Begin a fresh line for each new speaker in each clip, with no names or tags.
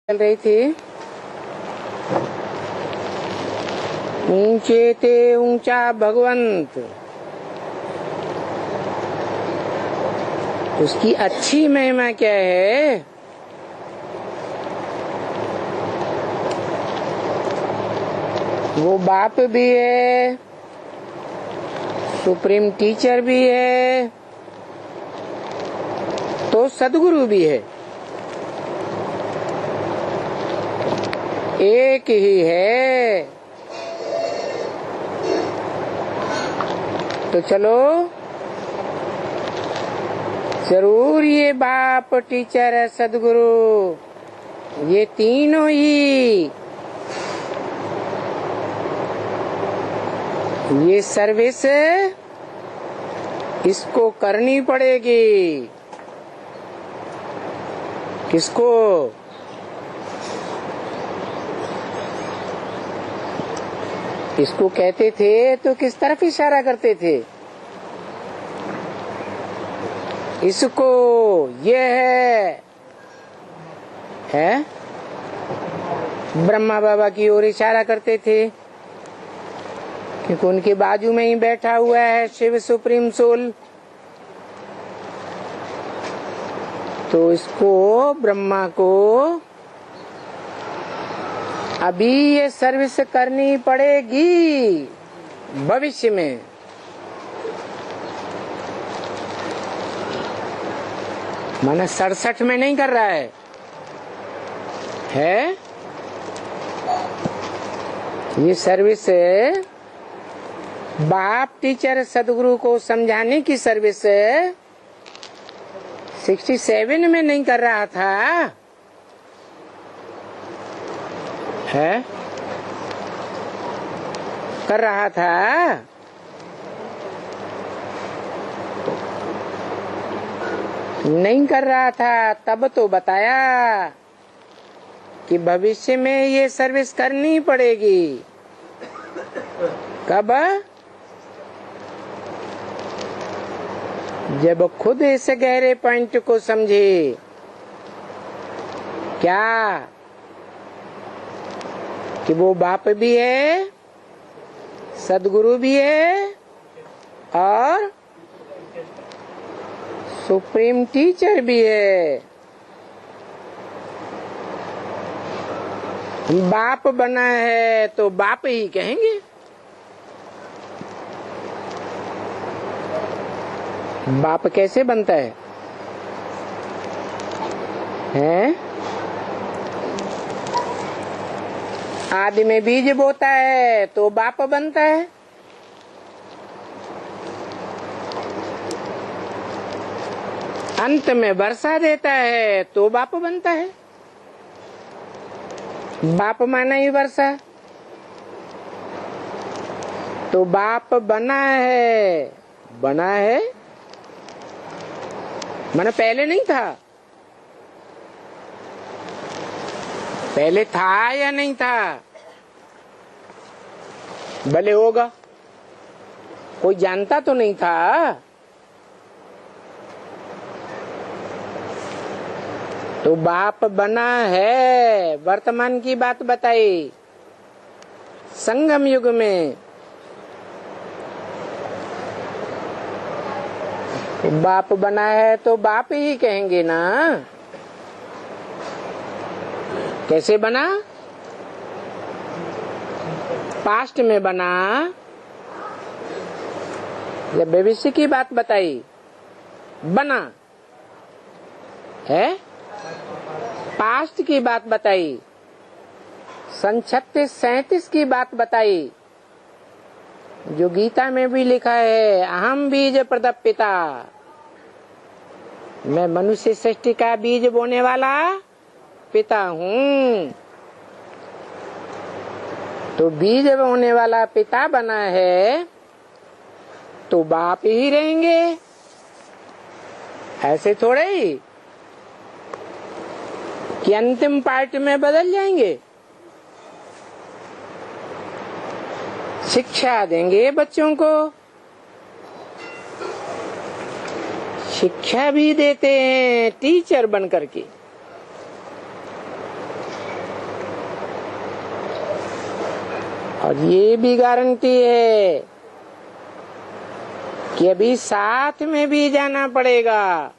चल रही थी। ऊंचे ते ऊंचा भगवंत, उसकी अच्छी महिमा क्या है? वो बाप भी है, सुप्रीम टीचर भी है, तो सदगुरु भी है। एक ही है। तो चलो जरूर ये बाप, टीचर, सदगुरु, ये तीनों ही ये सर्विस इसको करनी पड़ेगी। किसको? इसको कहते थे तो किस तरफ इशारा करते थे? इसको ये है ब्रह्मा बाबा की ओर इशारा करते थे, क्योंकि उनके बाजू में ही बैठा हुआ है शिव सुप्रीम सोल। तो इसको, ब्रह्मा को अभी ये सर्विस करनी पड़ेगी भविष्य में। माने 67 में नहीं कर रहा है ये सर्विस। बाप, टीचर, सदगुरु को समझाने की सर्विस 67 में नहीं कर रहा था है, कर रहा था। नहीं कर रहा था तब तो बताया कि भविष्य में ये सर्विस करनी पड़ेगी। कब? जब खुद इस गहरे पॉइंट को समझे। क्या? कि वो बाप भी है, सदगुरु भी है और सुप्रीम टीचर भी है। बाप बना है तो बाप ही कहेंगे। बाप कैसे बनता है? हैं? आदि में बीज बोता है तो बाप बनता है। अंत में वर्षा देता है तो बाप बनता है। बाप माना ही वर्षा। तो बाप बना है माना पहले नहीं था। पहले था या नहीं था? भले होगा, कोई जानता तो नहीं था। तो बाप बना है। वर्तमान की बात बताई। संगम युग में बाप बना है तो बाप ही कहेंगे ना। कैसे बना? पास्ट में बना। जब भविष्य की बात बताई, बना है। पास्ट की बात बताई, सन 36-37 की बात बताई, जो गीता में भी लिखा है, अहम बीज प्रदप पिता, मैं मनुष्य सृष्टि का बीज बोने वाला पिता हूँ। तो बीज बोने वाला पिता बना है तो बाप ही रहेंगे। ऐसे थोड़े ही कि अंतिम पार्ट में बदल जाएंगे। शिक्षा देंगे बच्चों को, शिक्षा भी देते हैं टीचर बन करके। और ये भी गारंटी है कि अभी साथ में भी जाना पड़ेगा।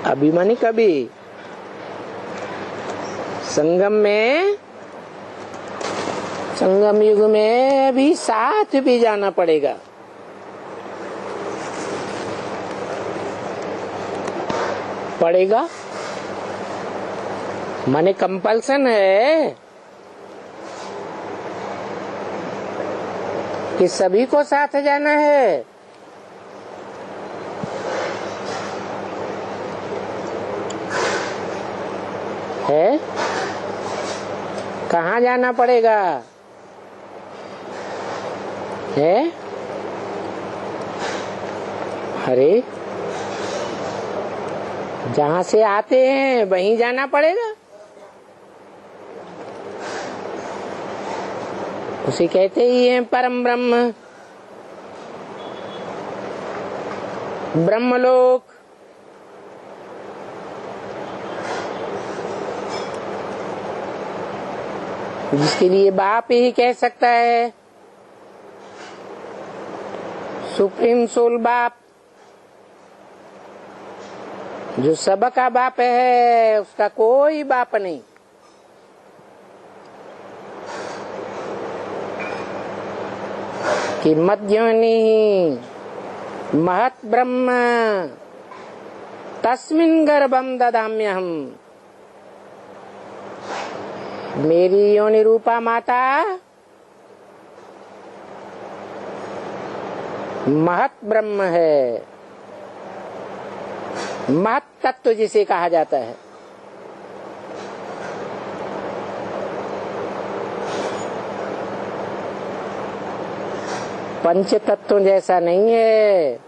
अभी मानी कभी संगम युग में भी साथ भी जाना पड़ेगा। माने कंपल्सन है कि सभी को साथ जाना है। कहाँ जाना पड़ेगा? अरे जहाँ से आते हैं वहीं जाना पड़ेगा। उसे कहते ही हैं परम ब्रह्म, ब्रह्मलोक। जिसके लिए बाप ही कह सकता है, सुप्रीम सोल बाप, जो सबका बाप है, उसका कोई बाप नहीं। कि मध्योनि महत ब्रह्म तस्मिन् गर्भम ददाम्यहम। मेरी योनि रूपा माता महत ब्रह्म है, महत तत्व जिसे कहा जाता है। पंच तत्व जैसा नहीं है,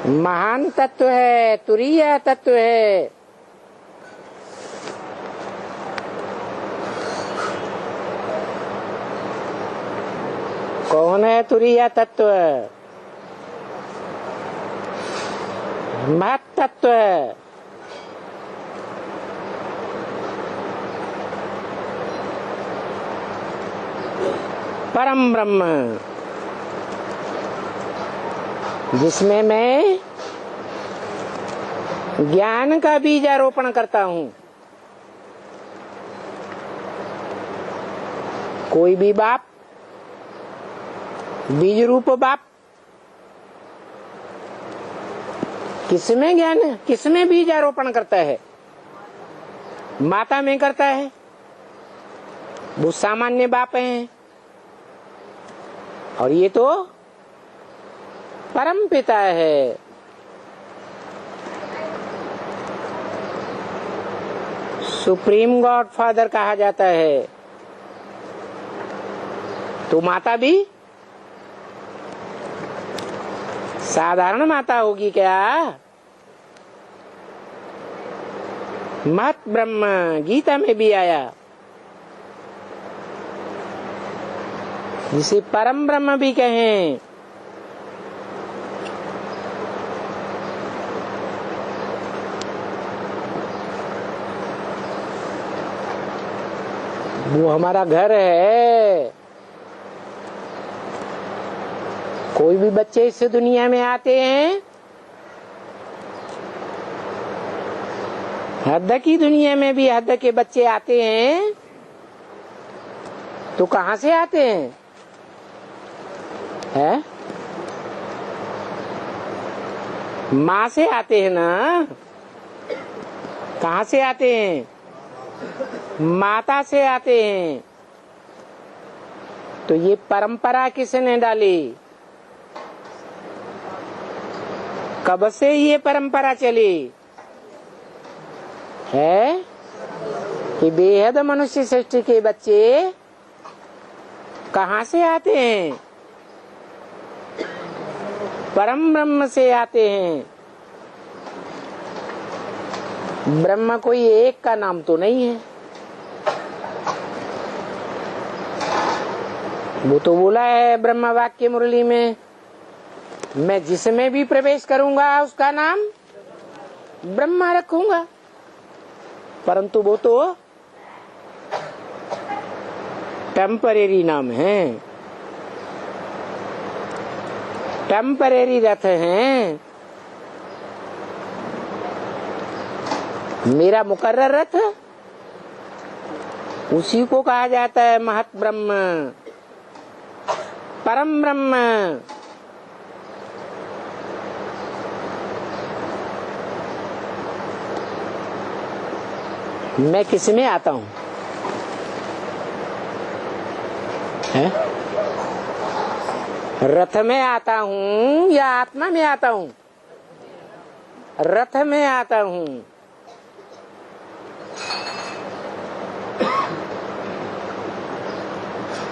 महान तत्व है, तुरीय तत्व है। कौन है तुरीय तत्व? महत तत्व है। परम ब्रह्म, जिसमें मैं ज्ञान का बीजारोपण करता हूँ। कोई भी बाप, बीज रूप बाप, किसमें ज्ञान, किसमें बीजारोपण करता है? माता में करता है। वो सामान्य बाप हैं, और ये तो परम पिता है। सुप्रीम गॉड फादर कहा जाता है। तो माता भी साधारण माता होगी क्या? महत ब्रह्म गीता में भी आया, जिसे परम ब्रह्म भी कहें। वो हमारा घर है। कोई भी बच्चे इस दुनिया में आते हैं, हद की दुनिया में भी हद के बच्चे आते हैं, तो कहाँ से आते हैं? माँ से आते हैं ना। कहाँ से आते हैं? माता से आते हैं। तो ये परंपरा किसने डाली? कब से ये परंपरा चली है कि बेहद मनुष्य सृष्टि के बच्चे कहाँ से आते हैं? परम ब्रह्म से आते हैं। ब्रह्म कोई एक का नाम तो नहीं है। वो तो बोला है ब्रह्म वाक्य मुरली में, मैं जिसमें भी प्रवेश करूंगा उसका नाम ब्रह्मा रखूंगा। परंतु वो तो टेम्परेरी नाम है, टेम्परेरी रथ हैं। मेरा मुकर्रर रथ उसी को कहा जाता है महत ब्रह्म, परम ब्रह्म। मैं किस में आता हूँ? रथ में आता हूँ या आत्मा में आता हूँ? रथ में आता हूँ।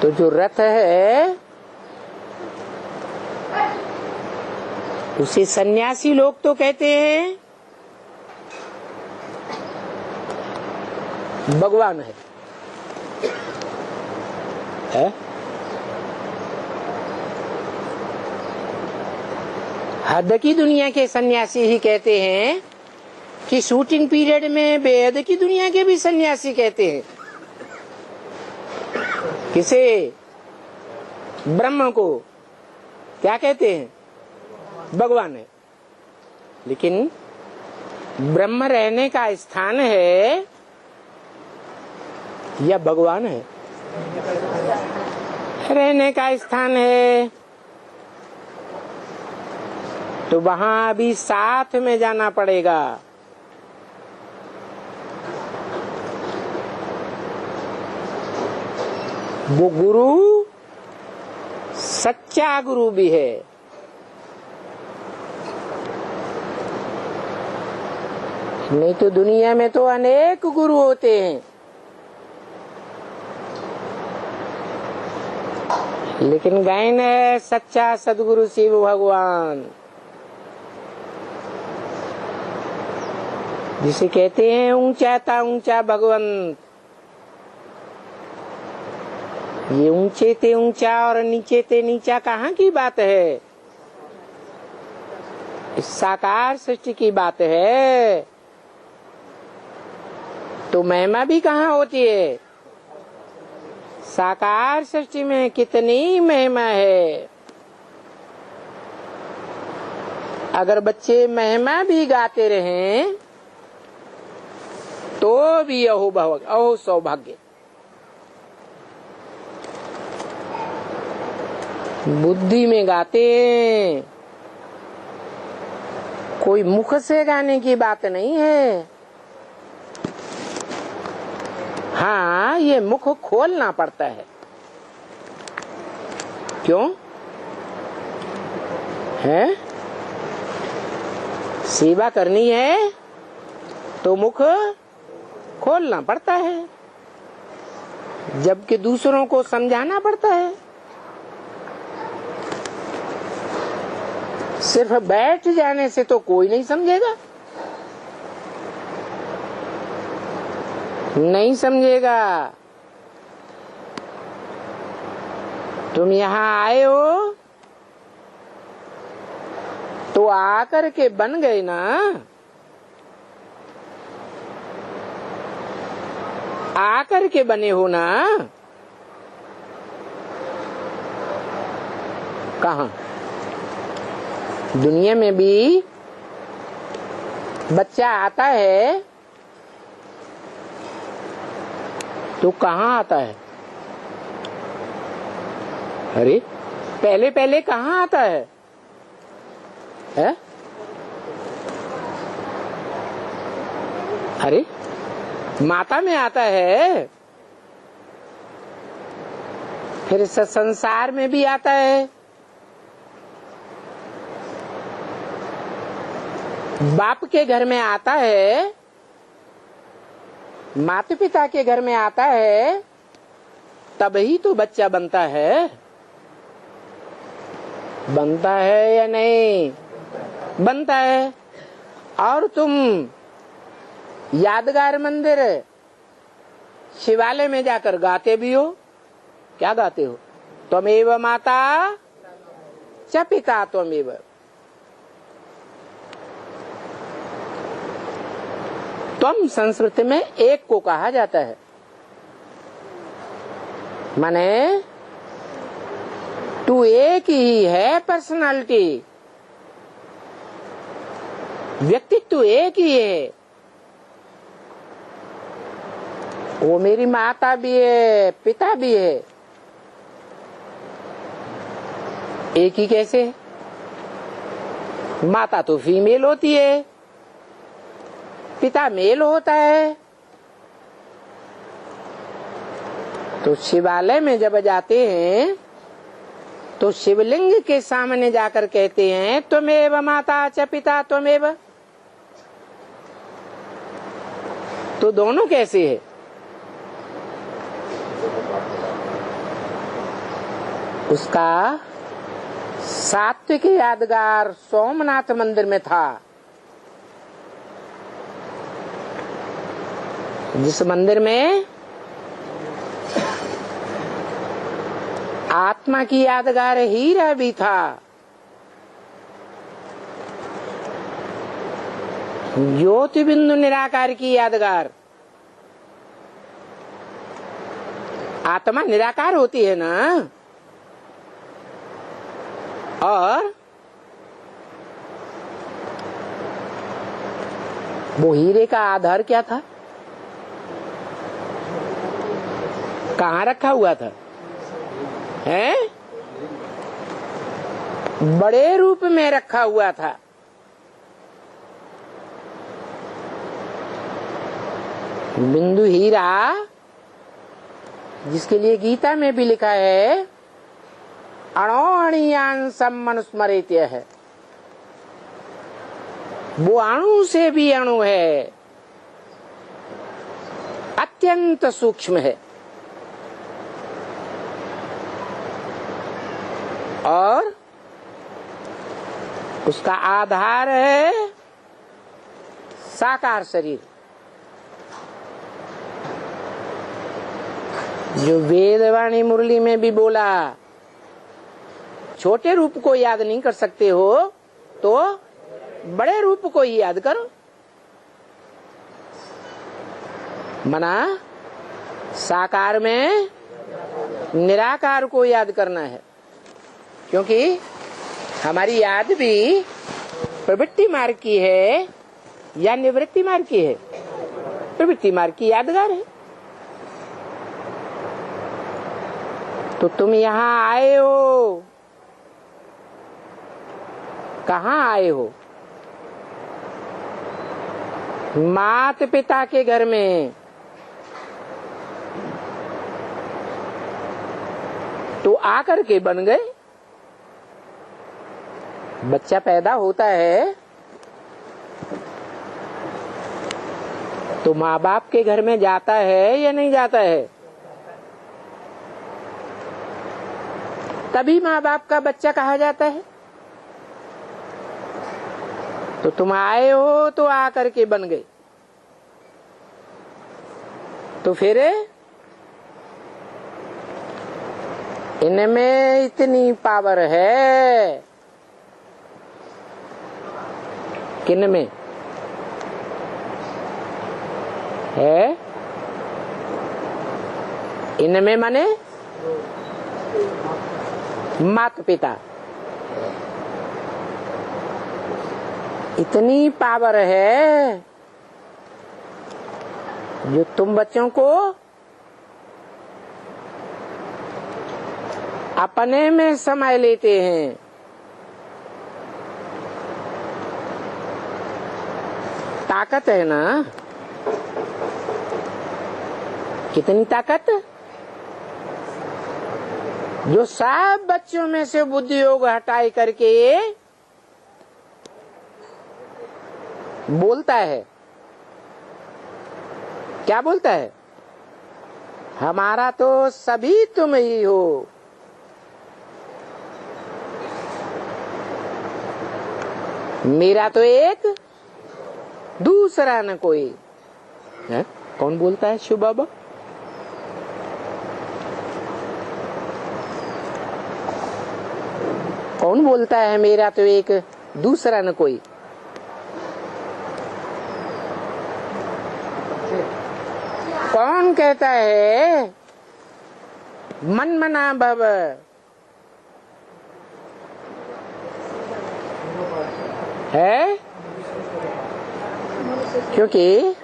तो जो रथ है उसे सन्यासी लोग तो कहते हैं भगवान है? हद की दुनिया के सन्यासी ही कहते हैं कि शूटिंग पीरियड में बेहद की दुनिया के भी सन्यासी कहते हैं। किसे? ब्रह्म को क्या कहते हैं? भगवान है। लेकिन ब्रह्म रहने का स्थान है या भगवान है? रहने का स्थान है। तो वहां भी साथ में जाना पड़ेगा। वो गुरु सच्चा गुरु भी है। नहीं तो दुनिया में तो अनेक गुरु होते हैं, लेकिन गायन है सच्चा सदगुरु शिव भगवान, जिसे कहते हैं ऊंचा ता ऊंचा भगवंत। ये ऊंचे ते ऊंचा और नीचे ते नीचा कहाँ की बात है? इस साकार सृष्टि की बात है। तो महिमा भी कहाँ होती है? साकार सृष्टि में कितनी महिमा है। अगर बच्चे महिमा भी गाते रहें तो भी अहो सौभाग्य। बुद्धि में गाते हैं, कोई मुख से गाने की बात नहीं है। हाँ, ये मुख खोलना पड़ता है। क्यों है? सेवा करनी है तो मुख खोलना पड़ता है, जबकि दूसरों को समझाना पड़ता है। सिर्फ बैठ जाने से तो कोई नहीं समझेगा, नहीं समझेगा। तुम यहाँ आए हो तो आकर के बन गए ना। आकर के बने हो ना। कहाँ? दुनिया में भी बच्चा आता है तो कहाँ आता है? अरे पहले पहले कहाँ आता है? अरे माता में आता है, फिर इस संसार में भी आता है। बाप के घर में आता है, माता पिता के घर में आता है, तब ही तो बच्चा बनता है। बनता है या नहीं? बनता है। और तुम यादगार मंदिर शिवालय में जाकर गाते भी हो। क्या गाते हो? त्वमेव माता च पिता त्वमेव। त्वम संस्कृत में एक को कहा जाता है, माने तू एक ही है, पर्सनालिटी, व्यक्तित्व एक ही है। वो मेरी माता भी है, पिता भी है। एक ही कैसे? माता तो फीमेल होती है, पिता मेल होता है। तो शिवालय में जब जाते हैं तो शिवलिंग के सामने जाकर कहते हैं त्वमेव माता च पिता त्वमेव। तो दोनों कैसे है? उसका सात्विक यादगार सोमनाथ मंदिर में था, जिस मंदिर में आत्मा की यादगार हीरा भी था, ज्योति बिंदु निराकार की यादगार। आत्मा निराकार होती है ना, और वो हीरे का आधार क्या था? कहाँ रखा हुआ था? हैं? बड़े रूप में रखा हुआ था। बिंदु हीरा, जिसके लिए गीता में भी लिखा है अणो अणियान सम्मनुस्मरेत्य है, वो अणु से भी अणु है, अत्यंत सूक्ष्म है। और उसका आधार है साकार शरीर, जो वेदवाणी मुरली में भी बोला, छोटे रूप को याद नहीं कर सकते हो तो बड़े रूप को ही याद करो। मना साकार में निराकार को याद करना है, क्योंकि हमारी याद भी प्रवृत्ति मार्ग की है या निवृत्ति मार्ग की है? प्रवृत्ति मार्ग की यादगार है। तो तुम यहाँ आए हो, कहाँ आए हो? माता पिता के घर में। तो आकर के बन गए। बच्चा पैदा होता है तो माँ बाप के घर में जाता है या नहीं जाता है? तभी माँ बाप का बच्चा कहा जाता है। तो तुम आए हो तो आकर के बन गए। तो फिर इनमें इतनी पावर है, किन में है? इनमें माने माता पिता, इतनी पावर है जो तुम बच्चों को अपने में समाये लेते हैं। ताकत है ना? कितनी ताकत, जो सब बच्चों में से बुद्धि योग हटाई करके बोलता है। क्या बोलता है? हमारा तो सभी तुम ही हो। मेरा तो एक, दूसरा न कोई है। कौन बोलता है? शिव बाबा। कौन बोलता है मेरा तो एक, दूसरा न कोई? ब्रह्म कहता है मन मना भव, है, क्योंकि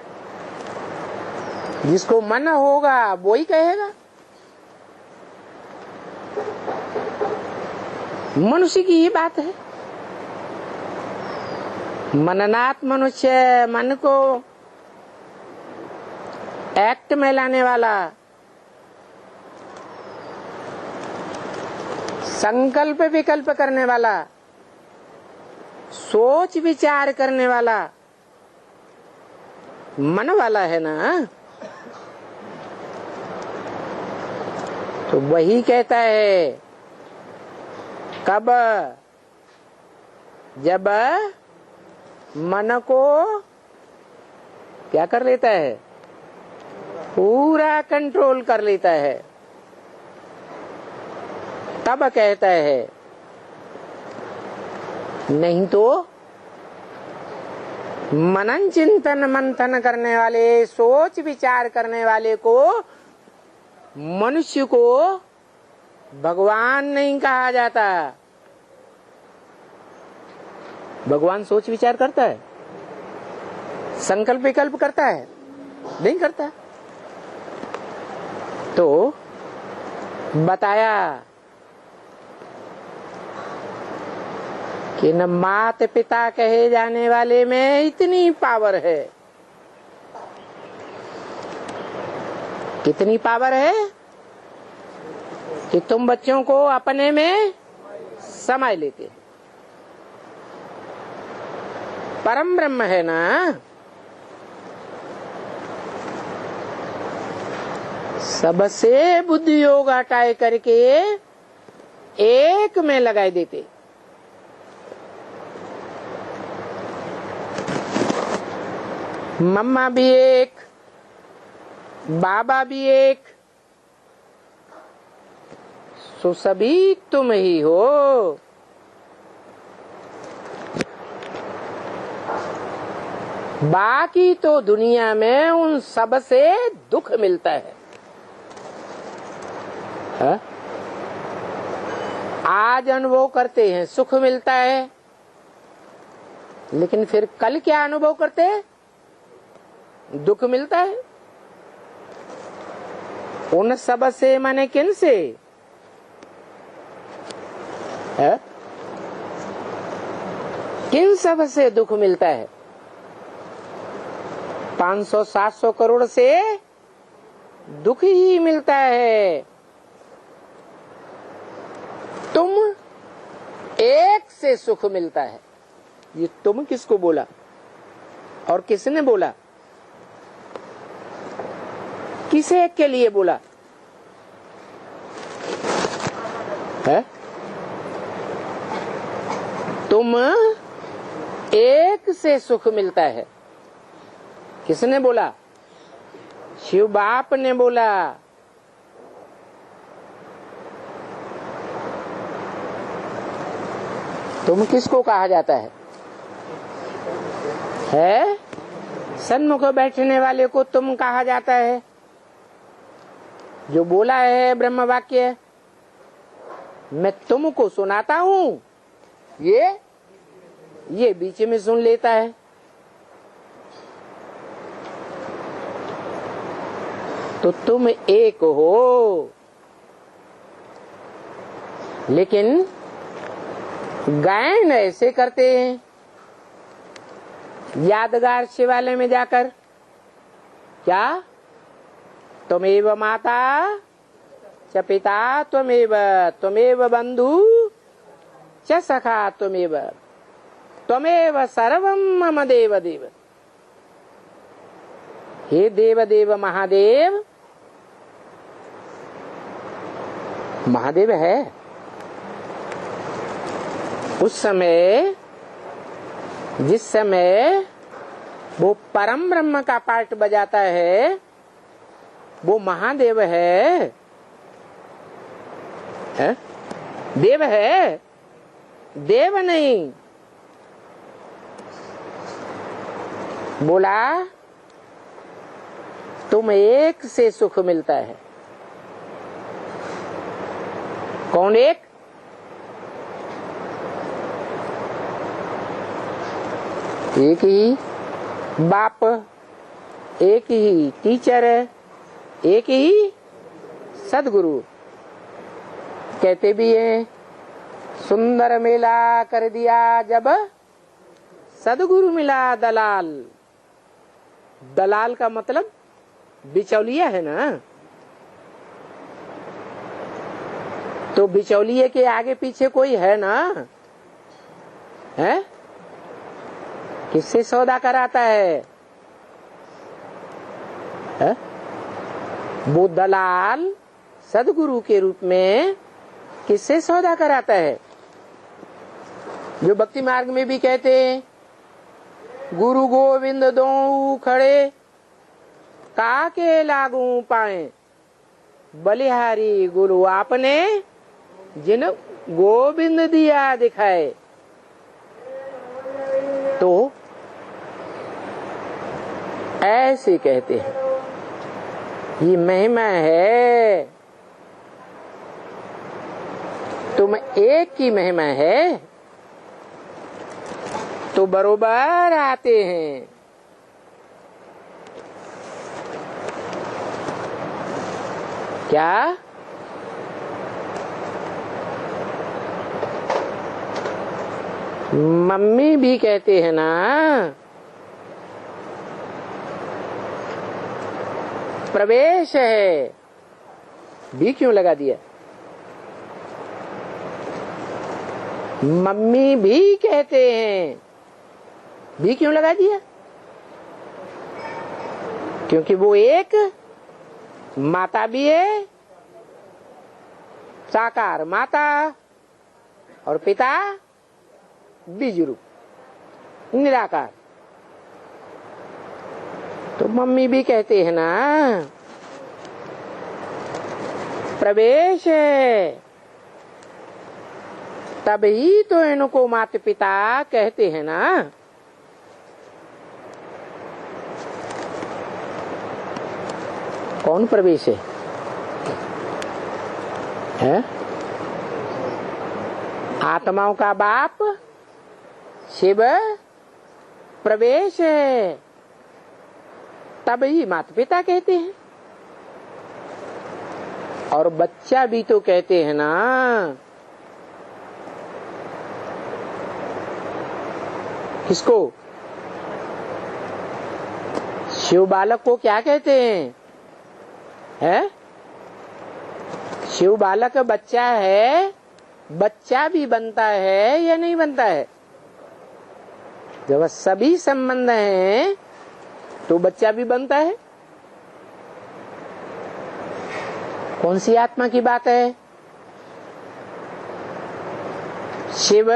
जिसको मन होगा वो ही कहेगा। मनुष्य की ये बात है। मननात् मनुष्य, मन को एक्ट में लाने वाला, संकल्प विकल्प करने वाला, सोच विचार करने वाला मन वाला है ना, तो वही कहता है कब, जब मन को क्या कर लेता है, पूरा कंट्रोल कर लेता है, तब कहता है। नहीं तो मनन चिंतन मंथन करने वाले, सोच विचार करने वाले को, मनुष्य को भगवान नहीं कहा जाता। भगवान सोच विचार करता है, संकल्प विकल्प करता है? नहीं करता। तो बताया कि न मात पिता कहे जाने वाले में इतनी पावर है। कितनी पावर है कि तुम बच्चों को अपने में समाये लेते। परम ब्रह्म है ना, सबसे बुद्धि योग हटाए करके एक में लगाए देते। मम्मा भी एक, बाबा भी एक, सो सभी तुम ही हो। बाकी तो दुनिया में उन सब से दुख मिलता है। हा? आज अनुभव करते हैं सुख मिलता है, लेकिन फिर कल क्या अनुभव करते हैं, दुख मिलता है। उन सब से माने किन से, है? किन सब से दुख मिलता है? 500-700 करोड़ से दुख ही मिलता है। तुम एक से सुख मिलता है। ये तुम किसको बोला और किसने बोला? किस एक के लिए बोला है? तुम एक से सुख मिलता है। किसने बोला? शिव बाप ने बोला। तुम किसको कहा जाता है? सन्मुख बैठने वाले को तुम कहा जाता है। जो बोला है ब्रह्म वाक्य, मैं तुमको सुनाता हूँ, ये बीच में सुन लेता है। तो तुम एक हो, लेकिन गायन ऐसे करते हैं यादगार शिवालय में जाकर, क्या त्वमेव माता च पिता त्वमेव बंधु च सखा त्वमेव सर्वं मम देव देव। हे देव देव महादेव, महादेव है। उस समय, जिस समय वो परम ब्रह्म का पार्ट बजाता है, वो महादेव है, देव है, देव नहीं। तुम एक से सुख मिलता है। कौन एक? एक ही बाप, एक ही टीचर, एक ही सदगुरु। कहते भी हैं सुंदर मेला कर दिया जब सदगुरु मिला दलाल। दलाल का मतलब बिचौलिया है ना। तो बिचौलिए के आगे पीछे कोई है ना, है? किससे सौदा कराता है? वो दलाल सदगुरु के रूप में किससे सौदा कराता है? जो भक्ति मार्ग में भी कहते हैं गुरु गोविंद दो खड़े काके लागू पाए, बलिहारी गुरु आपने जिन गोविंद दिया दिखाए। तो ऐसे कहते हैं ये महिमा है, तुम एक की महिमा है तो बरोबर आते हैं। क्या? मम्मी भी कहते हैं ना, प्रवेश है। भी क्यों लगा दिया? मम्मी भी कहते हैं, भी क्यों लगा दिया? क्योंकि वो एक माता भी है, साकार माता, और पिता बीज रूप निराकार। तो मम्मी भी कहते हैं ना प्रवेश है, तभी तो इनको माता पिता कहते हैं ना। कौन प्रवेश है? आत्माओं का बाप शिव प्रवेश है, तभी माता पिता कहते हैं। और बच्चा भी तो कहते हैं ना। किसको? शिव बालक को क्या कहते हैं? है? शिव बालक बच्चा है, बच्चा भी बनता है या नहीं बनता है? जब सभी संबंध हैं तो बच्चा भी बनता है। कौन सी आत्मा की बात है? शिव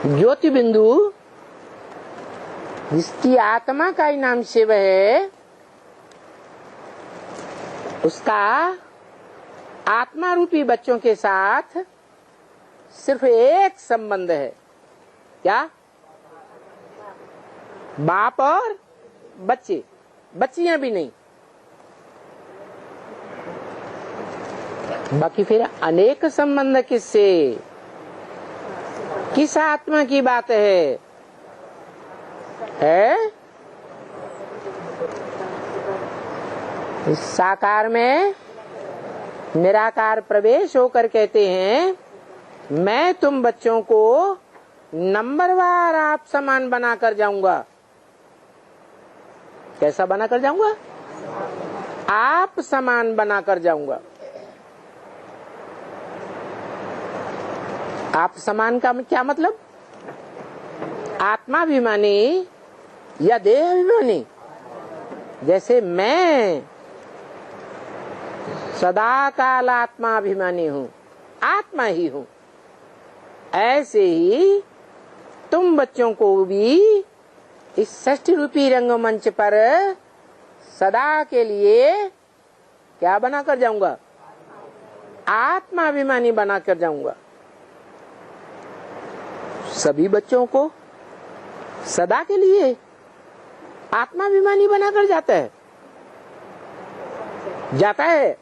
ज्योति बिंदु, जिसकी आत्मा का ही नाम शिव है, उसका आत्मा रूपी बच्चों के साथ सिर्फ एक संबंध है। क्या? बाप और बच्चे, बच्चियां भी नहीं। बाकी फिर अनेक संबंध किससे? किस आत्मा की बात है? इस साकार में निराकार प्रवेश होकर कहते हैं मैं तुम बच्चों को नंबरवार आप समान बनाकर जाऊंगा। कैसा बनाकर जाऊंगा? आप समान बनाकर जाऊंगा। आप समान का क्या मतलब? आत्माभिमानी या देहाभिमानी? जैसे मैं सदा काल आत्माभिमानी हूँ, आत्मा ही हूँ, ऐसे ही तुम बच्चों को भी इस षष्ठी रूपी रंगमंच पर सदा के लिए क्या बनाकर जाऊंगा? आत्माभिमानी बनाकर जाऊंगा। सभी बच्चों को सदा के लिए आत्माभिमानी बनाकर जाता है,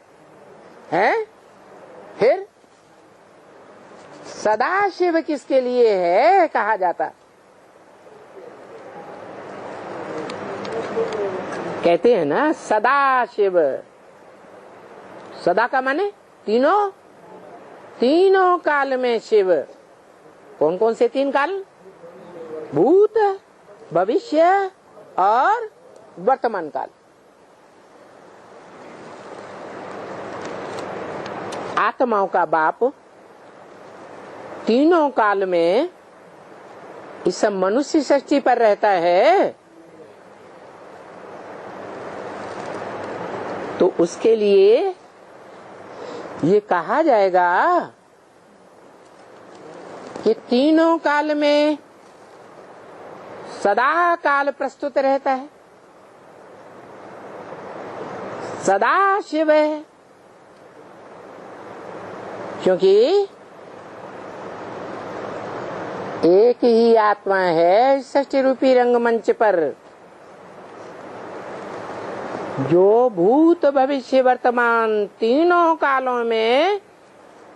हैं? फिर सदाशिव किसके लिए है कहा जाता? कहते हैं ना सदाशिव। सदा का माने तीनों काल में शिव। कौन कौन से 3 काल? भूत, भविष्य और वर्तमान काल। आत्माओं का बाप तीनों काल में इस मनुष्य सृष्टि पर रहता है, तो उसके लिए ये कहा जाएगा कि तीनों काल में सदा काल प्रस्तुत रहता है, सदा शिव है। क्योंकि एक ही आत्मा है सृष्टि रूपी रंगमंच पर, जो भूत भविष्य वर्तमान तीनों कालों में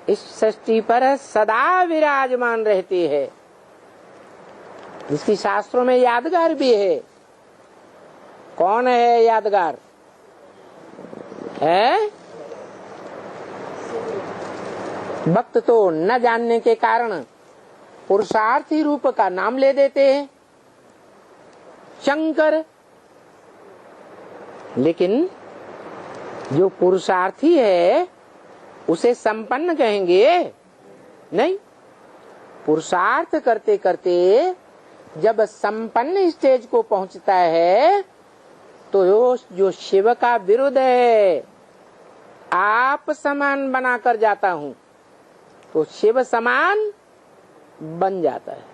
इस सृष्टि पर सदा विराजमान रहती है। इसकी शास्त्रों में यादगार भी है। कौन है यादगार? है भक्त तो न जानने के कारण पुरुषार्थी रूप का नाम ले देते हैं शंकर, लेकिन जो पुरुषार्थी है उसे संपन्न कहेंगे नहीं। पुरुषार्थ करते करते जब संपन्न स्टेज को पहुंचता है तो जो शिव का विरुद्ध है, आप समान बनाकर जाता हूं, तो शिव समान बन जाता है।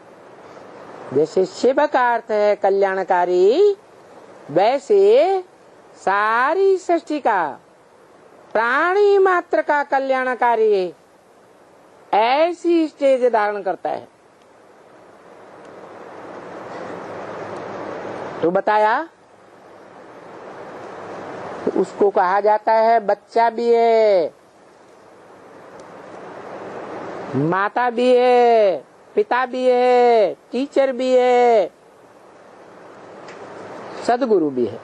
जैसे शिव का अर्थ है कल्याणकारी, वैसे सारी सृष्टि का प्राणी मात्र का कल्याणकारी ऐसी स्टेज धारण करता है। तो बताया, तो उसको कहा जाता है बच्चा भी है, माता भी है, पिता भी है, टीचर भी है, सदगुरु भी है।